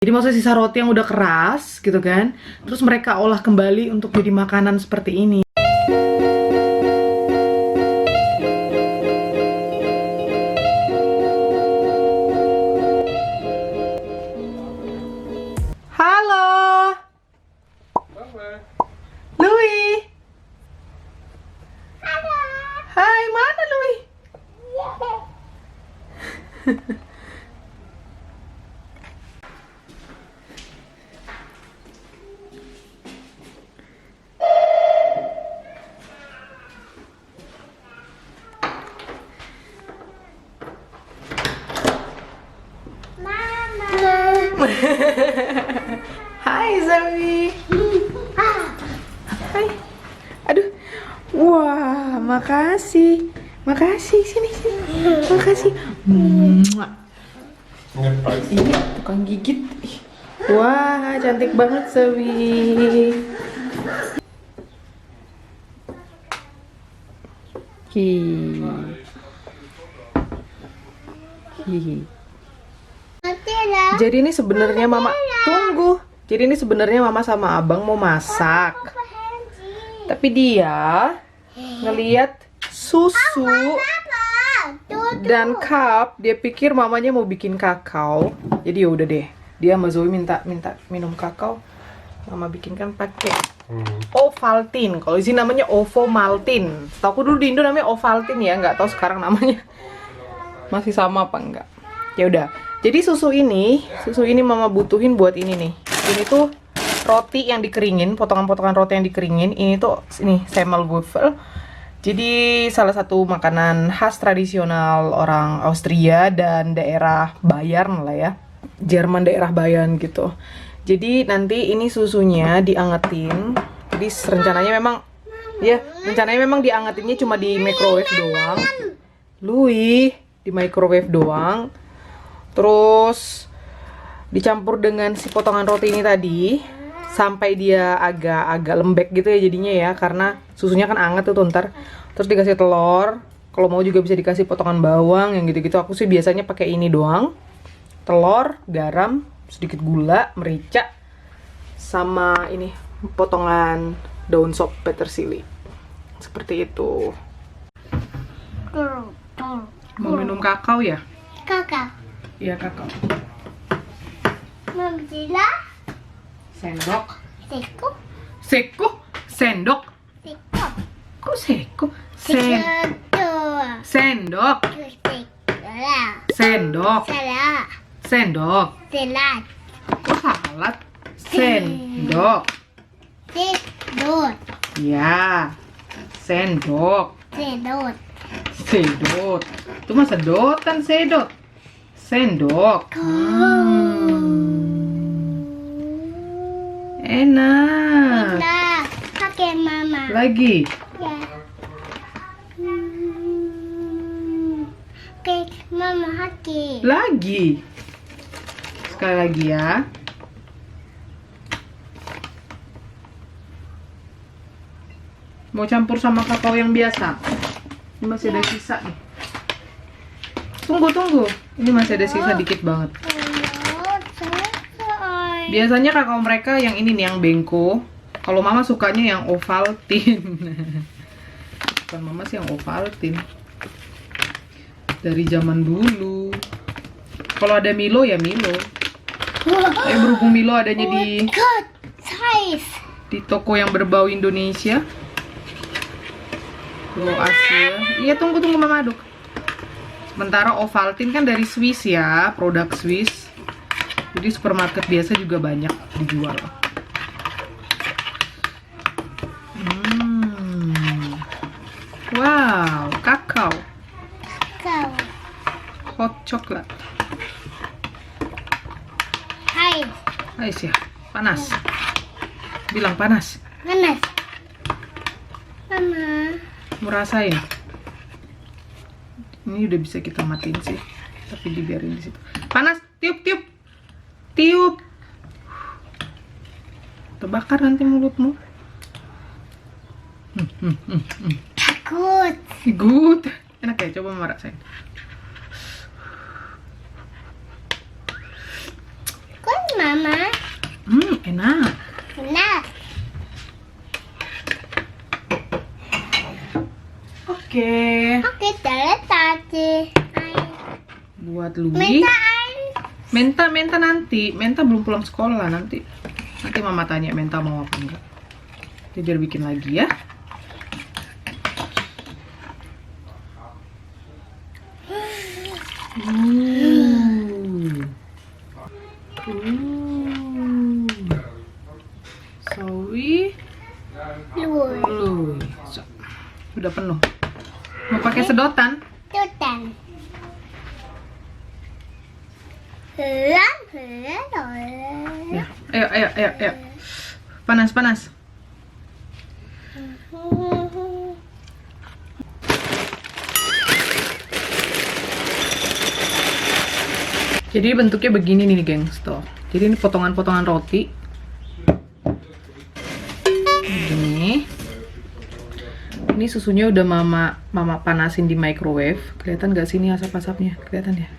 Jadi maksudnya sisa roti yang udah keras gitu kan, terus mereka olah kembali untuk jadi makanan seperti ini. Halo, Louis. Halo. Hai, mana Louis? Mama. Hai Zoe. Hai. Aduh. Wah, makasih. Makasih, sini. Makasih. Iya, tukang gigit. Ih. Wah, cantik banget Zoe. Hihi. Jadi ini sebenarnya Mama tunggu. Jadi ini sebenarnya Mama sama Abang mau masak. Tapi dia ngeliat susu dan cup, dia pikir mamanya mau bikin kakao. Jadi ya udah deh. Dia sama Zoe minta minum kakao. Mama bikinkan pakai Ovaltine. Kalau di sini namanya Ovomaltine. Setahu dulu di Indo namanya Ovaltine ya, nggak tahu sekarang namanya masih sama apa enggak. Ya udah. Jadi susu ini Mama butuhin buat ini nih. Ini tuh roti yang dikeringin, potongan-potongan roti yang dikeringin. Ini tuh ini Semmelwürfel. Jadi salah satu makanan khas tradisional orang Austria dan daerah Bayern lah ya. Jerman daerah Bayern gitu. Jadi nanti ini susunya diangetin. Jadi rencananya memang diangetinnya cuma di microwave doang. Louis, di microwave doang. Terus dicampur dengan si potongan roti ini tadi sampai dia agak lembek gitu ya jadinya ya, karena susunya kan anget tuh ntar. Terus dikasih telur, kalau mau juga bisa dikasih potongan bawang yang gitu-gitu. Aku sih biasanya pakai ini doang. Telur, garam, sedikit gula, merica, sama ini potongan daun sop petersili. Seperti itu. Mau minum kakao ya? Kakak. Iya, kakao. Mama Zila. Sendok. Seko. Seko, sendok. Seko. Kok seko? Seko. Sendok. Sendok. Salah. Sendok. Salad. Kok salad? Sendok. Sedot. Ya. Sendok. Sedot. Sedot. Itu mah sedotan, sedot. Sendok. Enak. Nah, pakai mama. Lagi. Ya. Oke, mama haki. Lagi. Sekali lagi ya. Mau campur sama kakao yang biasa. Ini masih ada sisa nih. Tunggu. Ini masih ada sisa dikit banget. Biasanya kakao mereka yang ini nih, yang bengko. Kalau Mama sukanya yang Ovaltine. Bukan Mama sih yang Ovaltine. Dari zaman dulu. Kalau ada Milo ya Milo. Tapi berhubung Milo adanya di toko yang berbau Indonesia. Berbau Asia. Iya, tunggu Mama aduk. Sementara Ovaltine kan dari Swiss ya, produk Swiss. Jadi supermarket biasa juga banyak dijual. Wow, kakao. Kau. Hot chocolate. Hai. Ais ya, panas. Bilang panas. Panas. Mama. Mau rasain? Ini udah bisa kita matiin sih, tapi dibiarin di situ. Panas, tiup. Terbakar nanti mulutmu. Takut. Good. Enak ya, coba Mama rasain. Kau Mama. Enak. Enak. Oke. Oke, tadi. Buat Louis. Minta air. Menta nanti. Menta belum pulang sekolah nanti. Nanti mama tanya Menta mau apa enggak. Jadi biar bikin lagi ya. Zoe. Louis. Udah penuh. Mau pakai sedotan? Tutan. Ya. Ayo. Panas. Jadi bentuknya begini nih gengs tuh. Jadi ini potongan-potongan roti. Ini susunya udah mama panasin di microwave. Kelihatan gak sih ini asap-asapnya? Kelihatan ya?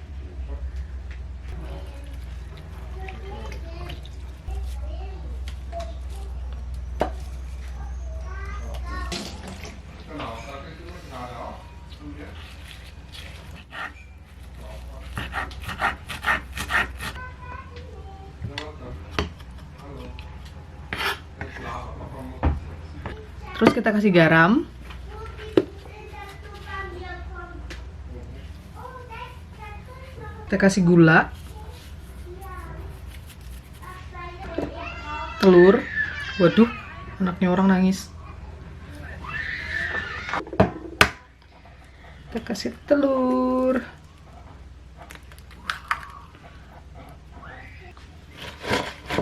Terus kita kasih garam. Kita kasih gula. Telur. Waduh, anaknya orang nangis. Kita kasih telur.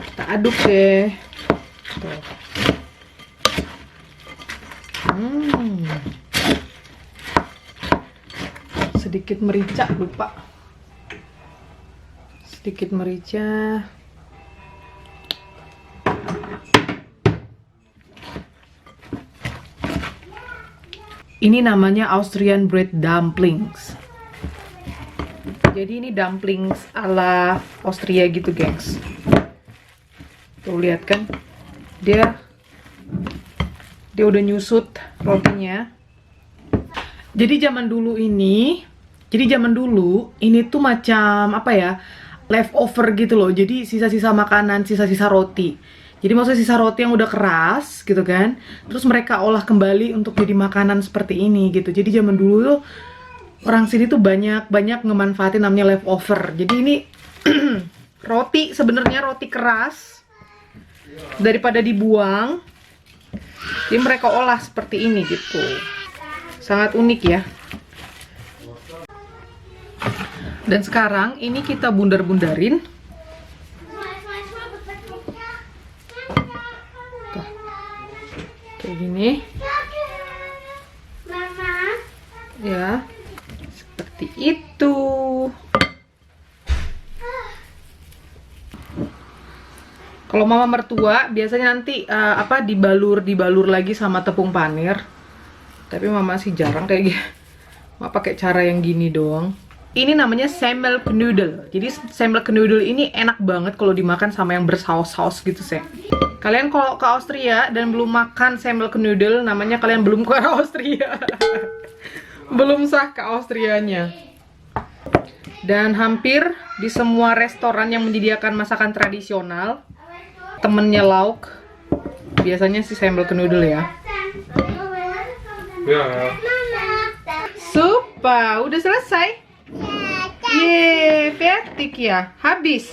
Kita aduk deh. Tuh. Sedikit merica, lupa. Sedikit merica. Ini namanya Austrian bread dumplings. Jadi ini dumplings ala Austria gitu, gengs. Tuh lihat kan, dia udah nyusut rotinya. Jadi zaman dulu ini tuh macam apa ya, leftover gitu loh. Jadi sisa-sisa makanan, sisa-sisa roti. Jadi maksudnya sisa roti yang udah keras gitu kan, terus mereka olah kembali untuk jadi makanan seperti ini gitu. Jadi zaman dulu tuh orang sini tuh banyak ngemanfaatin namanya leftover. Jadi ini roti, sebenarnya roti keras, daripada dibuang, jadi mereka olah seperti ini gitu. Sangat unik ya. Dan sekarang ini kita bundar-bundarin. Tuh. Kayak gini. Mama. Ya. Seperti itu. Kalau mama mertua biasanya nanti dibalur lagi sama tepung panir. Tapi mama sih jarang kayak gitu. Mama pakai cara yang gini doang. Ini namanya semmelknödel. Jadi semmelknödel ini enak banget kalau dimakan sama yang bersaus-saus gitu sih. Kalian kalau ke Austria dan belum makan semmelknödel, namanya kalian belum ke Austria. Belum sah ke Austrianya. Dan hampir di semua restoran yang menyediakan masakan tradisional, temennya lauk biasanya si semmelknödel ya. Ja. Super, udah selesai. Yeay, fertig ya. Habis.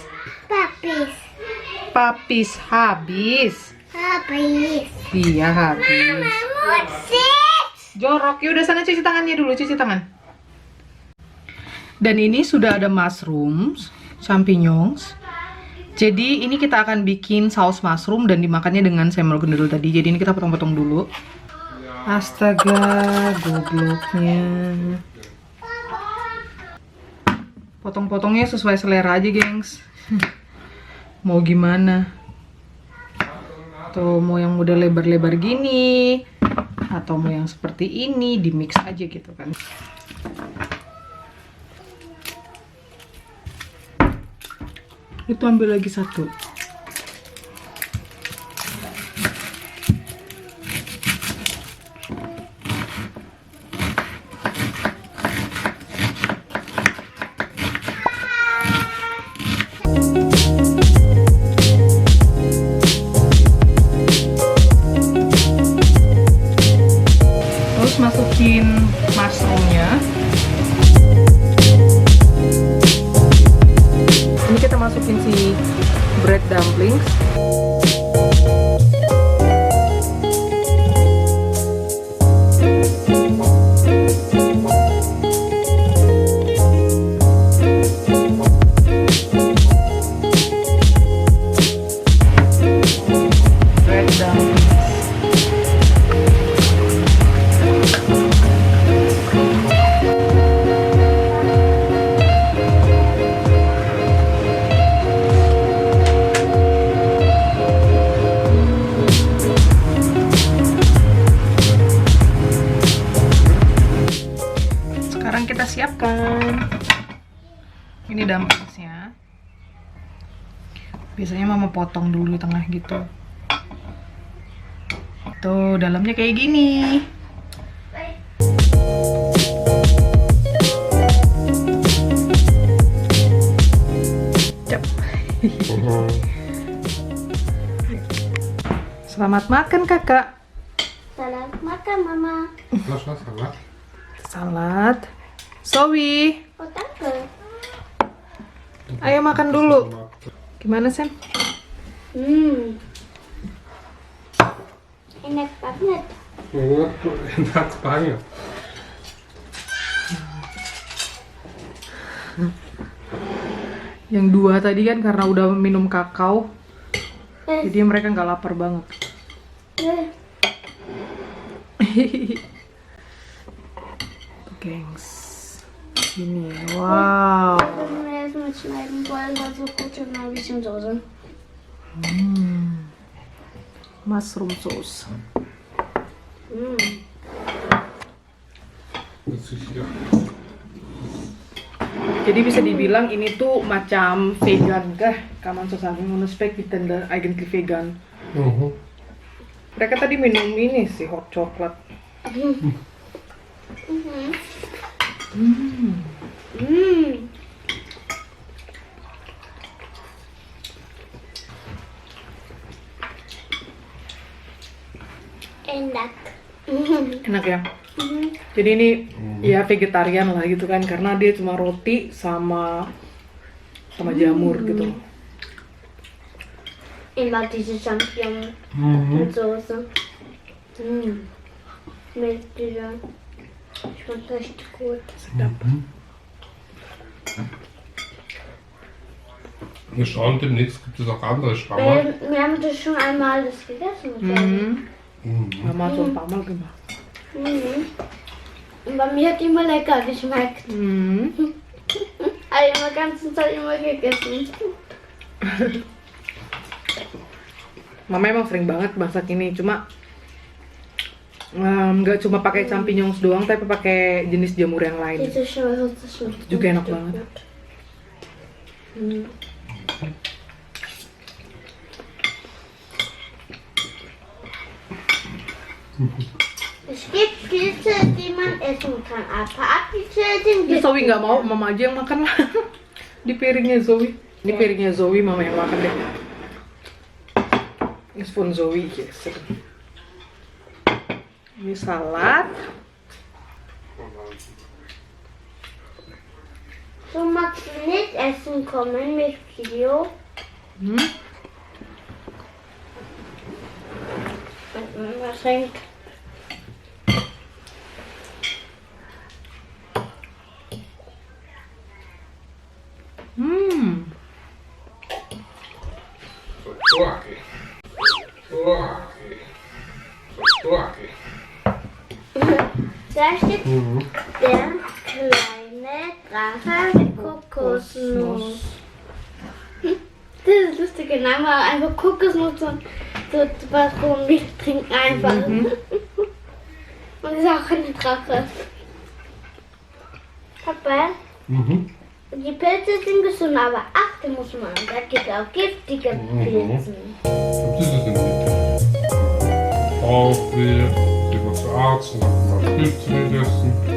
Papis habis. Iya, habis. Jorok, ya udah sana cuci tangannya dulu, cuci tangan. Dan ini sudah ada mushrooms, champignons. Jadi ini kita akan bikin saus mushroom dan dimakannya dengan semmelknödel tadi. Jadi ini kita potong-potong dulu. Astaga, gobloknya. Potong-potongnya sesuai selera aja, gengs. Mau gimana? Tuh, mau yang udah lebar-lebar gini, atau mau yang seperti ini, di mix aja gitu kan. Itu ambil lagi satu. Terus masukin mushroomnya. Ini kita masukin si bread dumplings. Bread dumplings. Sekarang kita siapkan. Ini dumplingsnya. Biasanya mama potong dulu di tengah gitu. Tuh, dalamnya kayak gini. Cep. Selamat makan, Kakak. Selamat makan, Mama. Salad. Salad. Zoe, Oh, danke. ayo makan dulu. Gimana, Sam? Enak banget. Enak banget. Yang dua tadi kan karena udah minum kakao, jadi mereka nggak lapar banget. Gengs. Ini, wow. Wenn wir jetzt mit schneiden wollen, war so gut und ein bisschen Soße. Mushroom sauce. Jadi bisa dibilang ini tuh macam vegan kah? Kann man so sagen, ohne Speck wie denn eigentlich vegan. Mereka tadi minum ini sih hot chocolate. Enak. Enak ya. Jadi ini ya vegetarian lah gitu kan, karena dia cuma roti sama jamur gitu. Immer diese Champignons mit Soße. Mit dieser. Schmeckt echt gut. Sedap. Wir schauen demnächst, gibt es auch andere Shawarma. Wir haben das schon einmal das gegessen. Mama hat so ein paar Mal gemacht. Und bei mir hat immer lecker geschmeckt. Also immer ganze Zeit immer gegessen. Mama emang sering banget masak ini, cuma nggak cuma pakai champignons doang, tapi pakai jenis jamur yang lain. Diese Soße schmeckt Juga enak banget. Es gibt Pilze, die man essen kann. Aber Apfelpilze, Ini Zoe nggak mau, Mama aja yang makan lah. Di piringnya Zoe. Ini piringnya Zoe, Mama yang makan deh. Ini spoon Zoe, yes. Ini salad. So magst du nicht essen kommen mit Video? Was hängt? Da steht der kleine Drache Kokosnuss. Das ist lustig, Name, einfach Kokosnuss und so was Milch trinken einfach. Und das ist auch ein Drache. Papa, Die Pilze sind gesund, aber achten muss man. Da gibt es auch giftige Pilze. Was ist es denn nicht? Bauchweh, gehen wir zu Arzt und dann mal Pilze gegessen.